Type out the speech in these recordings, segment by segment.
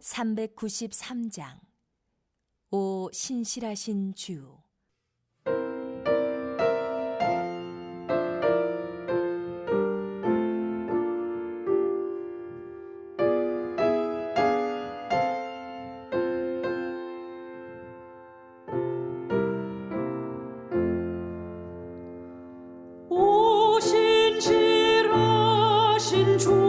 393장. 오 신실하신 주. 오 신실하신 주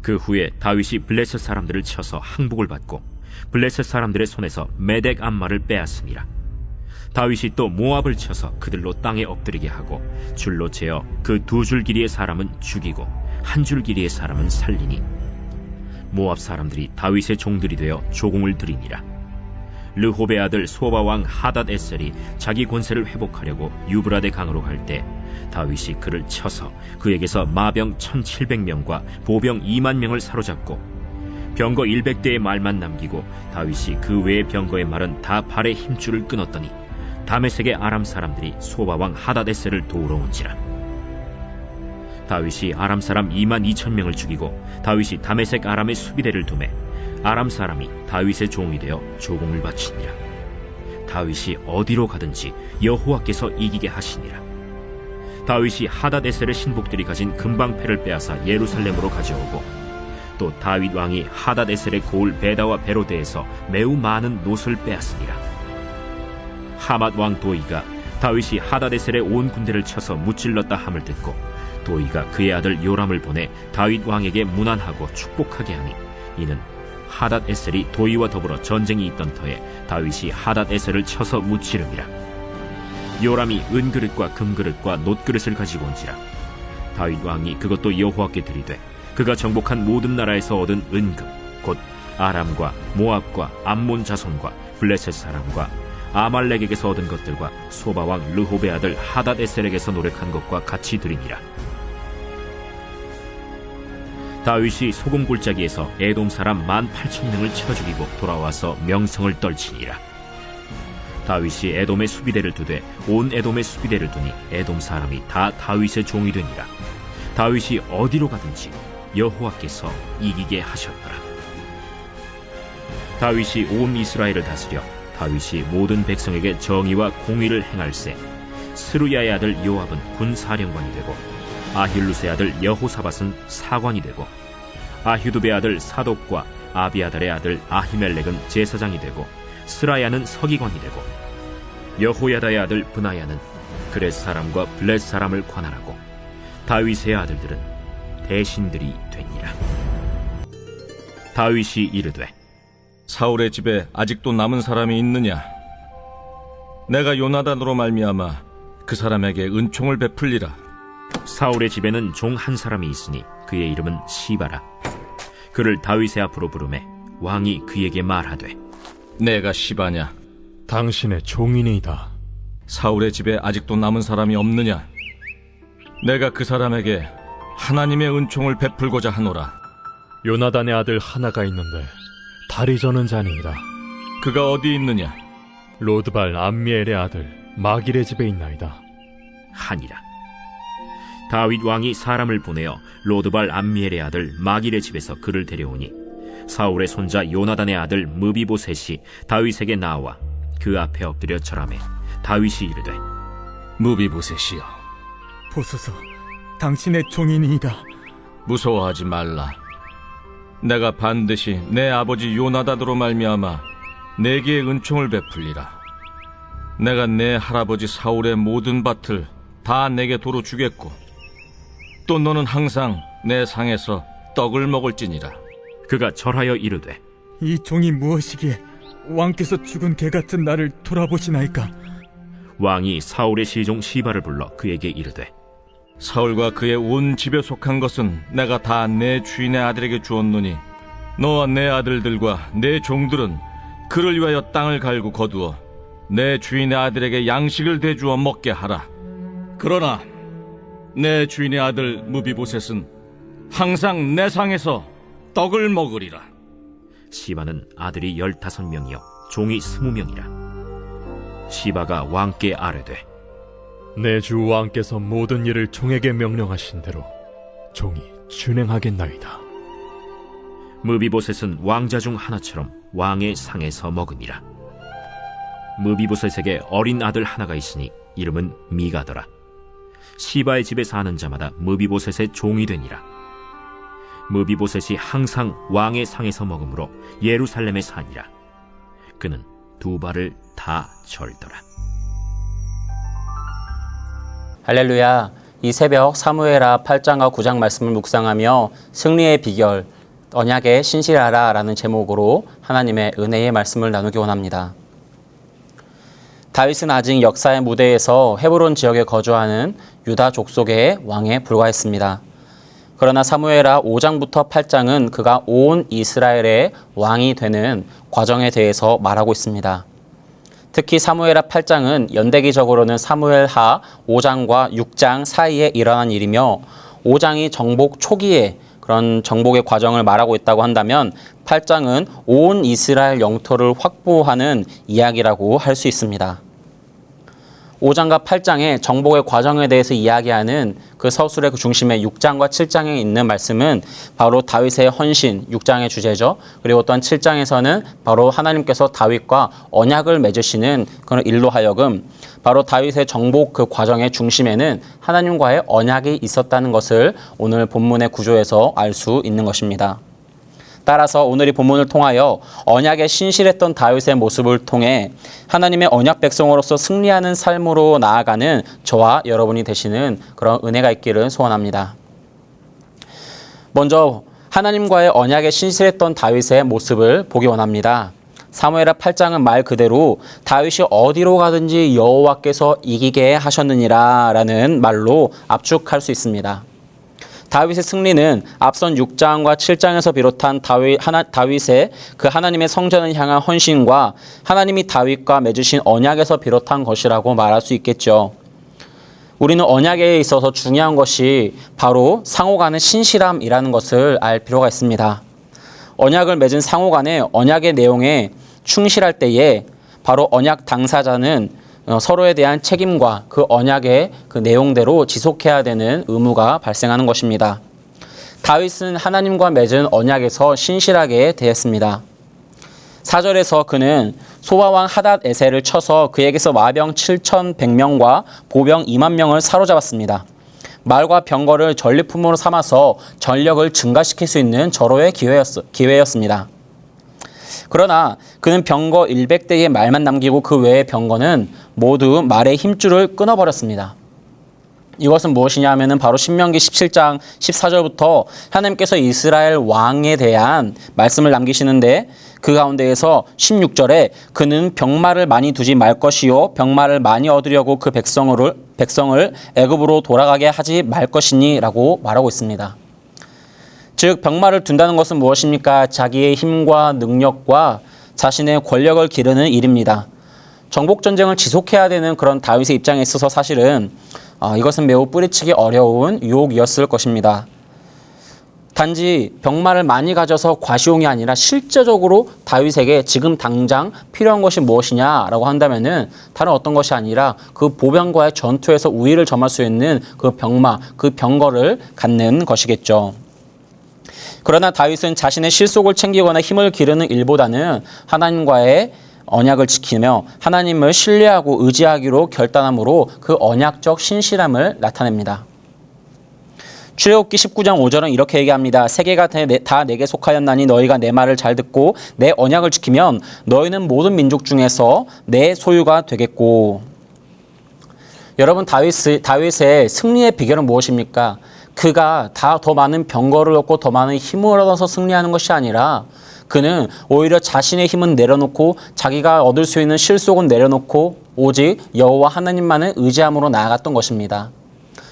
그 후에 다윗이 블레셋 사람들을 쳐서 항복을 받고 블레셋 사람들의 손에서 메덱 암마를 빼앗으니라. 다윗이 또 모압을 쳐서 그들로 땅에 엎드리게 하고 줄로 재어 그 2줄 길이의 사람은 죽이고 1줄 길이의 사람은 살리니 모압 사람들이 다윗의 종들이 되어 조공을 드리니라. 르홉의 아들 소바 왕 하닷 에셀이 자기 권세를 회복하려고 유브라데 강으로 갈 때 다윗이 그를 쳐서 그에게서 마병 1700명과 보병 2만 명을 사로잡고 병거 100대의 말만 남기고 다윗이 그 외의 병거의 말은 다 발의 힘줄을 끊었더니 다메섹의 아람 사람들이 소바 왕 하닷 에셀을 도우러 온지라. 다윗이 아람 사람 2만 2천 명을 죽이고 다윗이 다메섹 아람의 수비대를 두매 아람 사람이 다윗의 종이 되어 조공을 바치니라. 다윗이 어디로 가든지 여호와께서 이기게 하시니라. 다윗이 하닷에셀의 신복들이 가진 금방패를 빼앗아 예루살렘으로 가져오고 또 다윗 왕이 하닷에셀의 고을 베다와 베로데에서 매우 많은 놋을 빼앗으니라. 하맛 왕 도이가 다윗이 하닷에셀의 온 군대를 쳐서 무찔렀다 함을 듣고 도이가 그의 아들 요람을 보내 다윗 왕에게 문안하고 축복하게 하니 이는 하닷에셀이 도이와 더불어 전쟁이 있던 터에 다윗이 하닷에셀을 쳐서 무찌름이라. 요람이 은그릇과 금그릇과 놋그릇을 가지고 온지라. 다윗 왕이 그것도 여호와께 드리되 그가 정복한 모든 나라에서 얻은 은금 곧 아람과 모압과 암몬 자손과 블레셋 사람과 아말렉에게서 얻은 것들과 소바왕 르홉의 아들 하닷에셀에게서 노력한 것과 같이 드리니라. 다윗이 소금 골짜기에서 에돔 사람 18,000명을 쳐 죽이고 돌아와서 명성을 떨치니라. 다윗이 에돔의 수비대를 두되 온 에돔의 수비대를 두니 에돔 사람이 다 다윗의 종이 되니라. 다윗이 어디로 가든지 여호와께서 이기게 하셨더라. 다윗이 온 이스라엘을 다스려 다윗이 모든 백성에게 정의와 공의를 행할세 스루야의 아들 요압은 군사령관이 되고 아힐루스의 아들 여호사밧은 사관이 되고 아휴두베의 아들 사독과 아비아달의 아들 아히멜렉은 제사장이 되고 스라야는 서기관이 되고 여호야다의 아들 브나야는 그렛 사람과 블렛 사람을 관할하고 다윗의 아들들은 대신들이 되니라. 다윗이 이르되 사울의 집에 아직도 남은 사람이 있느냐? 내가 요나단으로 말미암아 그 사람에게 은총을 베풀리라. 사울의 집에는 종 한 사람이 있으니 그의 이름은 시바라. 그를 다윗의 앞으로 부르매 왕이 그에게 말하되 내가 시바냐? 당신의 종이니이다. 사울의 집에 아직도 남은 사람이 없느냐? 내가 그 사람에게 하나님의 은총을 베풀고자 하노라. 요나단의 아들 하나가 있는데 다리 저는 자니이다. 그가 어디 있느냐? 로드발 암미엘의 아들 마길의 집에 있나이다. 하니라. 다윗 왕이 사람을 보내어 로드발 암미엘의 아들 마길의 집에서 그를 데려오니 사울의 손자 요나단의 아들 무비보셋이 다윗에게 나와 그 앞에 엎드려 절하매 다윗이 이르되 무비보셋이여, 보소서, 당신의 종이니이다. 무서워하지 말라. 내가 반드시 내 아버지 요나단으로 말미암아 내게 은총을 베풀리라. 내가 내 할아버지 사울의 모든 밭을 다 내게 도로 주겠고 또 너는 항상 내 상에서 떡을 먹을지니라. 그가 절하여 이르되 이 종이 무엇이기에 왕께서 죽은 개 같은 나를 돌아보시나이까? 왕이 사울의 시종 시바를 불러 그에게 이르되 사울과 그의 온 집에 속한 것은 내가 다 내 주인의 아들에게 주었노니 너와 내 아들들과 내 종들은 그를 위하여 땅을 갈고 거두어 내 주인의 아들에게 양식을 대주어 먹게 하라. 그러나 내 주인의 아들 무비보셋은 항상 내 상에서 떡을 먹으리라. 시바는 아들이 15명이요 종이 20명이라. 시바가 왕께 아뢰되 내 주 왕께서 모든 일을 종에게 명령하신 대로 종이 준행하겠나이다. 무비보셋은 왕자 중 하나처럼 왕의 상에서 먹으니라. 무비보셋에게 어린 아들 하나가 있으니 이름은 미가더라. 시바의 집에 사는 자마다 무비보셋의 종이 되니라. 무비보셋이 항상 왕의 상에서 먹으므로 예루살렘에 사니라. 그는 두 발을 다 절더라. 할렐루야. 이 새벽 사무엘하 8장과 9장 말씀을 묵상하며 승리의 비결, 언약에 신실하라 라는 제목으로 하나님의 은혜의 말씀을 나누기 원합니다. 다윗은 아직 역사의 무대에서 헤브론 지역에 거주하는 유다 족속의 왕에 불과했습니다. 그러나 사무엘하 5장부터 8장은 그가 온 이스라엘의 왕이 되는 과정에 대해서 말하고 있습니다. 특히 사무엘하 8장은 연대기적으로는 사무엘하 5장과 6장 사이에 일어난 일이며 5장이 정복 초기에 그런 정복의 과정을 말하고 있다고 한다면 8장은 온 이스라엘 영토를 확보하는 이야기라고 할 수 있습니다. 5장과 8장의 정복의 과정에 대해서 이야기하는 그 서술의 그 중심에 6장과 7장에 있는 말씀은 바로 다윗의 헌신, 6장의 주제죠. 그리고 또한 7장에서는 바로 하나님께서 다윗과 언약을 맺으시는 그런 일로 하여금 바로 다윗의 정복 그 과정의 중심에는 하나님과의 언약이 있었다는 것을 오늘 본문의 구조에서 알 수 있는 것입니다. 따라서 오늘 이 본문을 통하여 언약에 신실했던 다윗의 모습을 통해 하나님의 언약 백성으로서 승리하는 삶으로 나아가는 저와 여러분이 되시는 그런 은혜가 있기를 소원합니다. 먼저 하나님과의 언약에 신실했던 다윗의 모습을 보기 원합니다. 사무엘하 8장은 말 그대로 다윗이 어디로 가든지 여호와께서 이기게 하셨느니라 라는 말로 압축할 수 있습니다. 다윗의 승리는 앞선 6장과 7장에서 비롯한 다윗의 그 하나님의 성전을 향한 헌신과 하나님이 다윗과 맺으신 언약에서 비롯한 것이라고 말할 수 있겠죠. 우리는 언약에 있어서 중요한 것이 바로 상호 간의 신실함이라는 것을 알 필요가 있습니다. 언약을 맺은 상호 간의 언약의 내용에 충실할 때에 바로 언약 당사자는 서로에 대한 책임과 그 언약의 그 내용대로 지속해야 되는 의무가 발생하는 것입니다. 다윗은 하나님과 맺은 언약에서 신실하게 대했습니다. 4절에서 그는 소바왕 하닷 에셀을 쳐서 그에게서 마병 7,100명과 보병 2만 명을 사로잡았습니다. 말과 병거를 전리품으로 삼아서 전력을 증가시킬 수 있는 절호의 기회였습니다. 그러나 그는 병거 100대의 말만 남기고 그 외의 병거는 모두 말의 힘줄을 끊어버렸습니다. 이것은 무엇이냐 하면 바로 신명기 17장 14절부터 하나님께서 이스라엘 왕에 대한 말씀을 남기시는데 그 가운데에서 16절에 그는 병마를 많이 두지 말 것이요 병마를 많이 얻으려고 그 백성을 애굽으로 돌아가게 하지 말 것이니 라고 말하고 있습니다. 즉 병마를 둔다는 것은 무엇입니까? 자기의 힘과 능력과 자신의 권력을 기르는 일입니다. 정복전쟁을 지속해야 되는 그런 다윗의 입장에 있어서 사실은 이것은 매우 뿌리치기 어려운 유혹이었을 것입니다. 단지 병마를 많이 가져서 과시용이 아니라 실제적으로 다윗에게 지금 당장 필요한 것이 무엇이냐라고 한다면은 다른 어떤 것이 아니라 그 보병과의 전투에서 우위를 점할 수 있는 그 병마, 그 병거를 갖는 것이겠죠. 그러나 다윗은 자신의 실속을 챙기거나 힘을 기르는 일보다는 하나님과의 언약을 지키며 하나님을 신뢰하고 의지하기로 결단함으로 그 언약적 신실함을 나타냅니다. 출애굽기 19장 5절은 이렇게 얘기합니다. 세계가 다 내게 속하였나니 너희가 내 말을 잘 듣고 내 언약을 지키면 너희는 모든 민족 중에서 내 소유가 되겠고. 여러분 다윗의 승리의 비결은 무엇입니까? 그가 더 많은 병거를 얻고 더 많은 힘을 얻어서 승리하는 것이 아니라 그는 오히려 자신의 힘은 내려놓고 자기가 얻을 수 있는 실속은 내려놓고 오직 여호와 하나님만을 의지함으로 나아갔던 것입니다.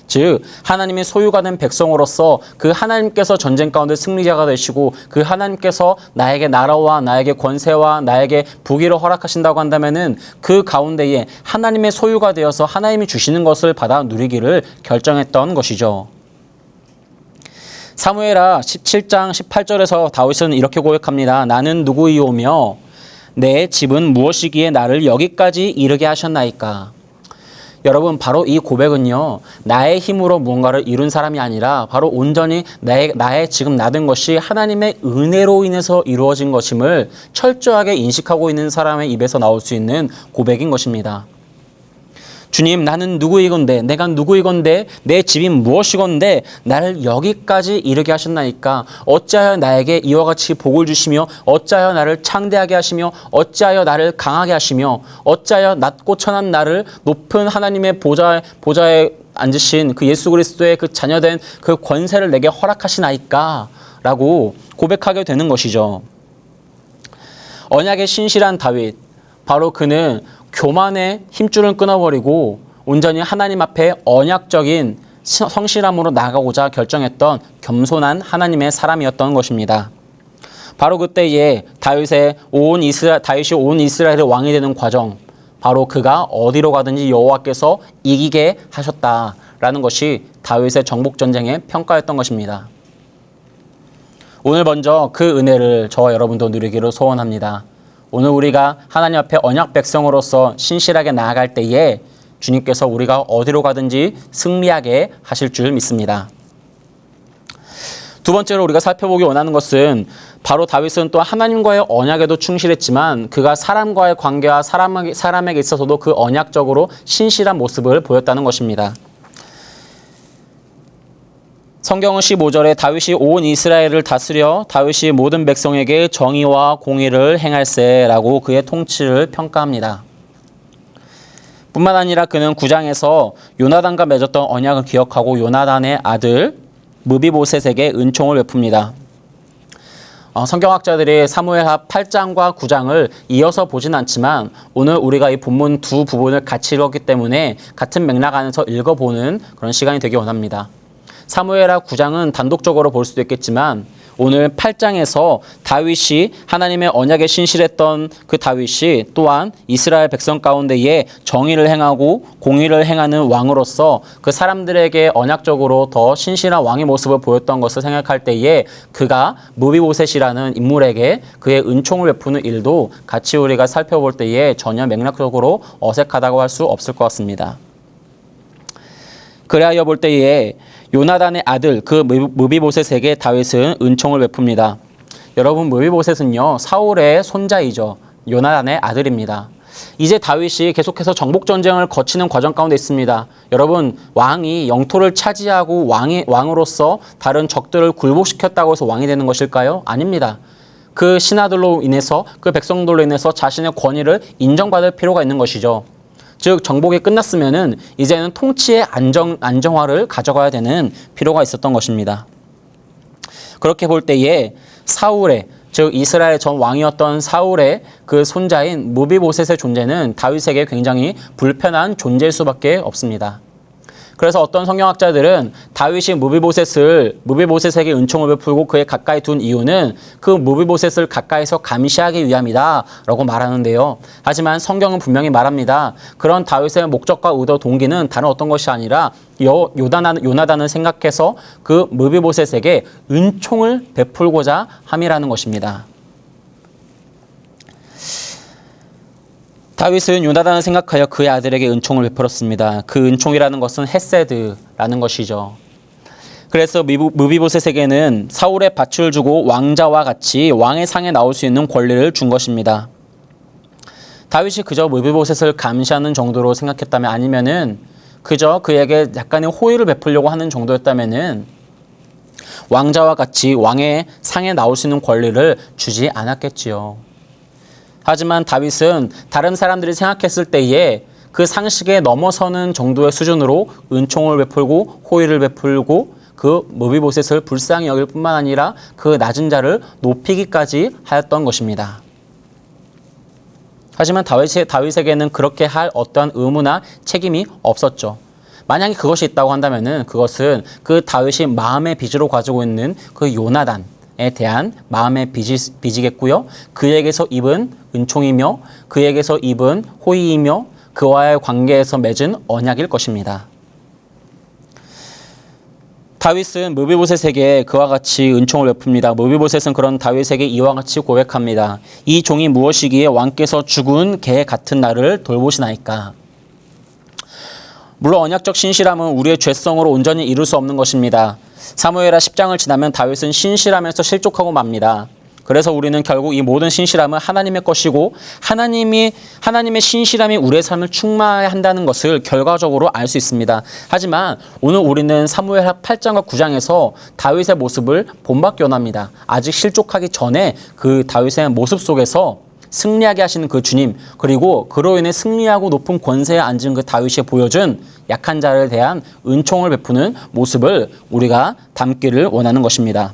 즉 하나님의 소유가 된 백성으로서 그 하나님께서 전쟁 가운데 승리자가 되시고 그 하나님께서 나에게 나라와 나에게 권세와 나에게 부귀를 허락하신다고 한다면은 그 가운데에 하나님의 소유가 되어서 하나님이 주시는 것을 받아 누리기를 결정했던 것이죠. 사무엘하 17장 18절에서 다윗은 이렇게 고백합니다. 나는 누구이오며 내 집은 무엇이기에 나를 여기까지 이르게 하셨나이까. 여러분 바로 이 고백은요 나의 힘으로 무언가를 이룬 사람이 아니라 바로 온전히 나의 지금 나된 것이 하나님의 은혜로 인해서 이루어진 것임을 철저하게 인식하고 있는 사람의 입에서 나올 수 있는 고백인 것입니다. 주님 나는 누구이건대 내가 누구이건대 내 집이 무엇이건대 나를 여기까지 이르게 하셨나이까. 어찌하여 나에게 이와 같이 복을 주시며 어찌하여 나를 창대하게 하시며 어찌하여 나를 강하게 하시며 어찌하여 낮고 천한 나를 높은 하나님의 보좌에 앉으신 그 예수 그리스도의 그 자녀된 그 권세를 내게 허락하시나이까 라고 고백하게 되는 것이죠. 언약에 신실한 다윗, 바로 그는 교만의 힘줄을 끊어버리고 온전히 하나님 앞에 언약적인 성실함으로 나아가고자 결정했던 겸손한 하나님의 사람이었던 것입니다. 바로 그때에 다윗이 온 이스라엘의 왕이 되는 과정, 바로 그가 어디로 가든지 여호와께서 이기게 하셨다라는 것이 다윗의 정복전쟁의 평가였던 것입니다. 오늘 먼저 그 은혜를 저와 여러분도 누리기를 소원합니다. 오늘 우리가 하나님 앞에 언약 백성으로서 신실하게 나아갈 때에 주님께서 우리가 어디로 가든지 승리하게 하실 줄 믿습니다. 두 번째로 우리가 살펴보기 원하는 것은 바로 다윗은 또 하나님과의 언약에도 충실했지만 그가 사람과의 관계와 사람에게 있어서도 그 언약적으로 신실한 모습을 보였다는 것입니다. 성경은 15절에 다윗이 온 이스라엘을 다스려 다윗이 모든 백성에게 정의와 공의를 행할세라고 그의 통치를 평가합니다. 뿐만 아니라 그는 9장에서 요나단과 맺었던 언약을 기억하고 요나단의 아들 무비보셋에게 은총을 베풉니다. 성경학자들이 사무엘하 8장과 9장을 이어서 보진 않지만 오늘 우리가 이 본문 두 부분을 같이 읽었기 때문에 같은 맥락 안에서 읽어보는 그런 시간이 되기 원합니다. 사무엘하 9장은 단독적으로 볼 수도 있겠지만 오늘 8장에서 다윗이 하나님의 언약에 신실했던 그 다윗이 또한 이스라엘 백성 가운데에 정의를 행하고 공의를 행하는 왕으로서 그 사람들에게 언약적으로 더 신실한 왕의 모습을 보였던 것을 생각할 때에 그가 무비보셋이라는 인물에게 그의 은총을 베푸는 일도 같이 우리가 살펴볼 때에 전혀 맥락적으로 어색하다고 할 수 없을 것 같습니다. 그리하여 볼 때에 요나단의 아들 그 무비보셋에게 다윗은 은총을 베풉니다. 여러분, 무비보셋은요 사울의 손자이죠. 요나단의 아들입니다. 이제 다윗이 계속해서 정복 전쟁을 거치는 과정 가운데 있습니다. 여러분, 왕이 영토를 차지하고 왕으로서 다른 적들을 굴복시켰다고 해서 왕이 되는 것일까요? 아닙니다. 그 신하들로 인해서 그 백성들로 인해서 자신의 권위를 인정받을 필요가 있는 것이죠. 즉 정복이 끝났으면은 이제는 통치의 안정화를 가져가야 되는 필요가 있었던 것입니다. 그렇게 볼 때에 사울의 즉 이스라엘 전 왕이었던 사울의 그 손자인 무비보셋의 존재는 다윗에게 굉장히 불편한 존재일 수밖에 없습니다. 그래서 어떤 성경학자들은 다윗이 무비보셋에게 은총을 베풀고 그에 가까이 둔 이유는 그 무비보셋을 가까이서 감시하기 위함이다 라고 말하는데요. 하지만 성경은 분명히 말합니다. 그런 다윗의 목적과 의도 동기는 다른 어떤 것이 아니라 요나단을 생각해서 그 무비보셋에게 은총을 베풀고자 함이라는 것입니다. 다윗은 요나단을 생각하여 그의 아들에게 은총을 베풀었습니다. 그 은총이라는 것은 헤세드라는 것이죠. 그래서 무비보셋에게는 사울의 밭을 주고 왕자와 같이 왕의 상에 나올 수 있는 권리를 준 것입니다. 다윗이 그저 무비보셋을 감시하는 정도로 생각했다면 아니면은 그저 그에게 약간의 호의를 베풀려고 하는 정도였다면은 왕자와 같이 왕의 상에 나올 수 있는 권리를 주지 않았겠지요. 하지만 다윗은 다른 사람들이 생각했을 때에 그 상식에 넘어서는 정도의 수준으로 은총을 베풀고 호의를 베풀고 그 무비보셋을 불쌍히 여길 뿐만 아니라 그 낮은 자를 높이기까지 하였던 것입니다. 하지만 다윗에게는 그렇게 할 어떠한 의무나 책임이 없었죠. 만약에 그것이 있다고 한다면은 그것은 그 다윗이 마음의 빚으로 가지고 있는 그 요나단에 대한 마음의 빚이겠고요. 그에게서 입은 은총이며 그에게서 입은 호의이며 그와의 관계에서 맺은 언약일 것입니다. 다윗은 무비보셋에게 그와 같이 은총을 베풉니다. 무비보셋은 그런 다윗에게 이와 같이 고백합니다. 이 종이 무엇이기에 왕께서 죽은 개 같은 나를 돌보시나이까. 물론 언약적 신실함은 우리의 죄성으로 온전히 이룰 수 없는 것입니다. 사무엘하 10장을 지나면 다윗은 신실함에서 실족하고 맙니다. 그래서 우리는 결국 이 모든 신실함은 하나님의 것이고 하나님의 신실함이 우리의 삶을 충만한다는 것을 결과적으로 알 수 있습니다. 하지만 오늘 우리는 사무엘하 8장과 9장에서 다윗의 모습을 본받기 원합니다. 아직 실족하기 전에 그 다윗의 모습 속에서 승리하게 하시는 그 주님, 그리고 그로 인해 승리하고 높은 권세에 앉은 그 다윗이 보여준 약한 자에 대한 은총을 베푸는 모습을 우리가 담기를 원하는 것입니다.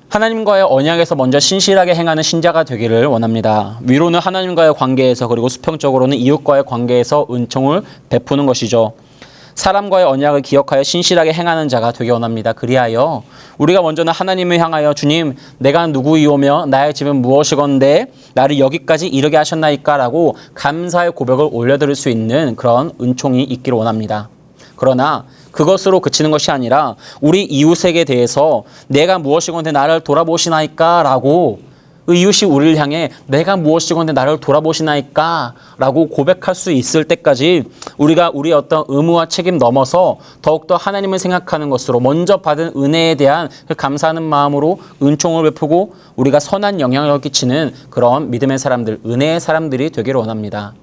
하나님과의 언약에서 먼저 신실하게 행하는 신자가 되기를 원합니다. 위로는 하나님과의 관계에서 그리고 수평적으로는 이웃과의 관계에서 은총을 베푸는 것이죠. 사람과의 언약을 기억하여 신실하게 행하는 자가 되기 원합니다. 그리하여 우리가 먼저는 하나님을 향하여 주님, 내가 누구이오며 나의 집은 무엇이건대 나를 여기까지 이르게 하셨나이까 라고 감사의 고백을 올려드릴 수 있는 그런 은총이 있기를 원합니다. 그러나 그것으로 그치는 것이 아니라 우리 이웃에게 대해서 내가 무엇이건대 나를 돌아보시나이까 라고 그 이웃이 우리를 향해 내가 무엇이건데 나를 돌아보시나이까 라고 고백할 수 있을 때까지 우리가 우리의 어떤 의무와 책임 넘어서 더욱더 하나님을 생각하는 것으로 먼저 받은 은혜에 대한 그 감사하는 마음으로 은총을 베푸고 우리가 선한 영향력을 끼치는 그런 믿음의 사람들, 은혜의 사람들이 되기를 원합니다.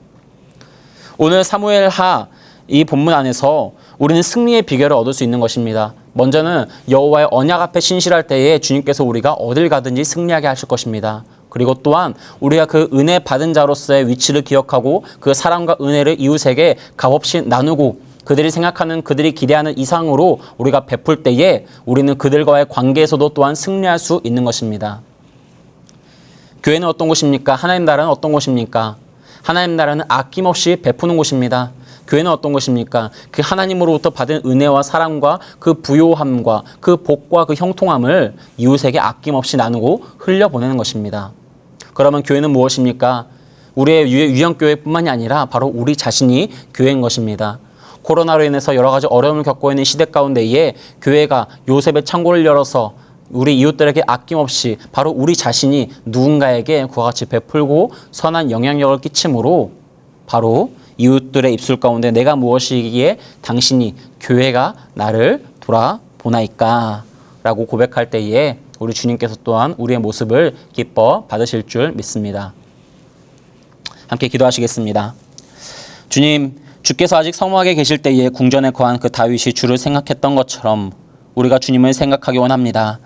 오늘 사무엘하 이 본문 안에서 우리는 승리의 비결을 얻을 수 있는 것입니다. 먼저는 여호와의 언약 앞에 신실할 때에 주님께서 우리가 어딜 가든지 승리하게 하실 것입니다. 그리고 또한 우리가 그 은혜 받은 자로서의 위치를 기억하고 그 사랑과 은혜를 이웃에게 값없이 나누고 그들이 생각하는, 그들이 기대하는 이상으로 우리가 베풀 때에 우리는 그들과의 관계에서도 또한 승리할 수 있는 것입니다. 교회는 어떤 곳입니까? 하나님 나라는 어떤 곳입니까? 하나님 나라는 아낌없이 베푸는 곳입니다. 교회는 어떤 것입니까? 그 하나님으로부터 받은 은혜와 사랑과 그 부요함과 그 복과 그 형통함을 이웃에게 아낌없이 나누고 흘려보내는 것입니다. 그러면 교회는 무엇입니까? 우리의 유형교회뿐만이 아니라 바로 우리 자신이 교회인 것입니다. 코로나로 인해서 여러 가지 어려움을 겪고 있는 시대 가운데에 교회가 요셉의 창고를 열어서 우리 이웃들에게 아낌없이 바로 우리 자신이 누군가에게 그와 같이 베풀고 선한 영향력을 끼침으로 바로 이웃들의 입술 가운데 내가 무엇이기에 당신이 교회가 나를 돌아보나이까 라고 고백할 때에 우리 주님께서 또한 우리의 모습을 기뻐 받으실 줄 믿습니다. 함께 기도하시겠습니다. 주님, 주께서 아직 성막에 계실 때에 궁전에 거한 그 다윗이 주를 생각했던 것처럼 우리가 주님을 생각하기 원합니다.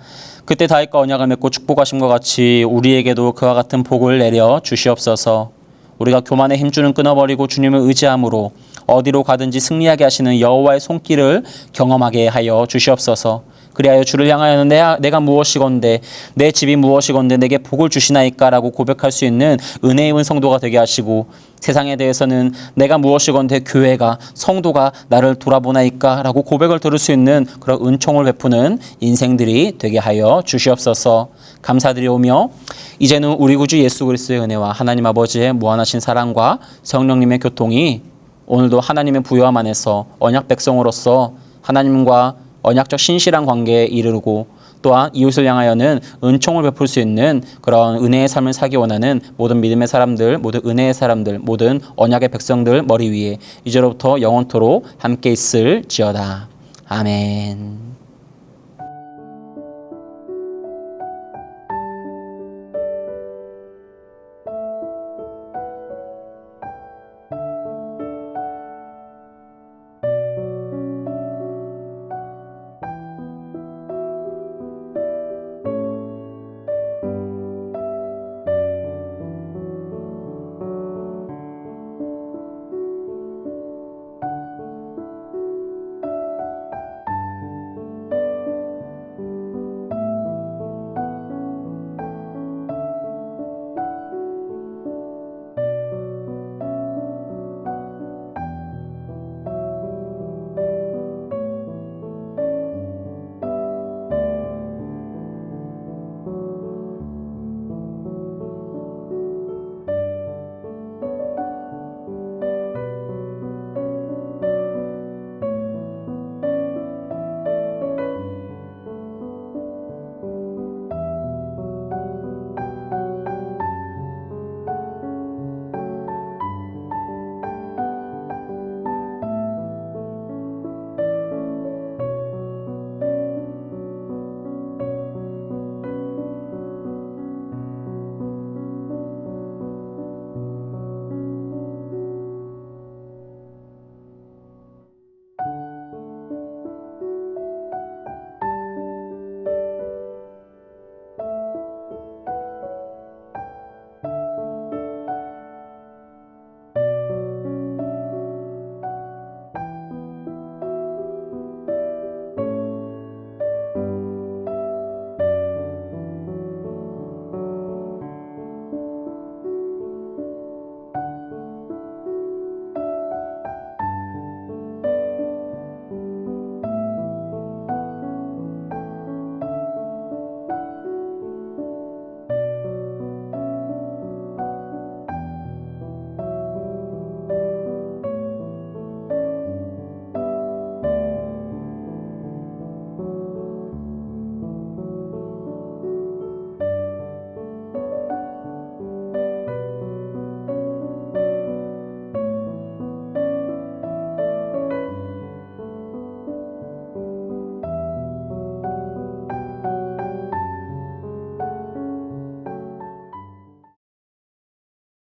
그때 다윗과 언약을 맺고 축복하심과 같이 우리에게도 그와 같은 복을 내려 주시옵소서. 우리가 교만의 힘줄은 끊어버리고 주님을 의지함으로 어디로 가든지 승리하게 하시는 여호와의 손길을 경험하게 하여 주시옵소서. 그리하여 주를 향하여는 내가 무엇이건대 내 집이 무엇이건대 내게 복을 주시나이까 라고 고백할 수 있는 은혜 입은 성도가 되게 하시고 세상에 대해서는 내가 무엇이건대 교회가 성도가 나를 돌아보나이까 라고 고백을 들을 수 있는 그런 은총을 베푸는 인생들이 되게 하여 주시옵소서. 감사드리오며 이제는 우리 구주 예수 그리스도의 은혜와 하나님 아버지의 무한하신 사랑과 성령님의 교통이 오늘도 하나님의 부요함 안에서 언약 백성으로서 하나님과 언약적 신실한 관계에 이르고 또한 이웃을 향하여는 은총을 베풀 수 있는 그런 은혜의 삶을 살기 원하는 모든 믿음의 사람들, 모든 은혜의 사람들, 모든 언약의 백성들 머리 위에 이제로부터 영원토록 함께 있을지어다. 아멘.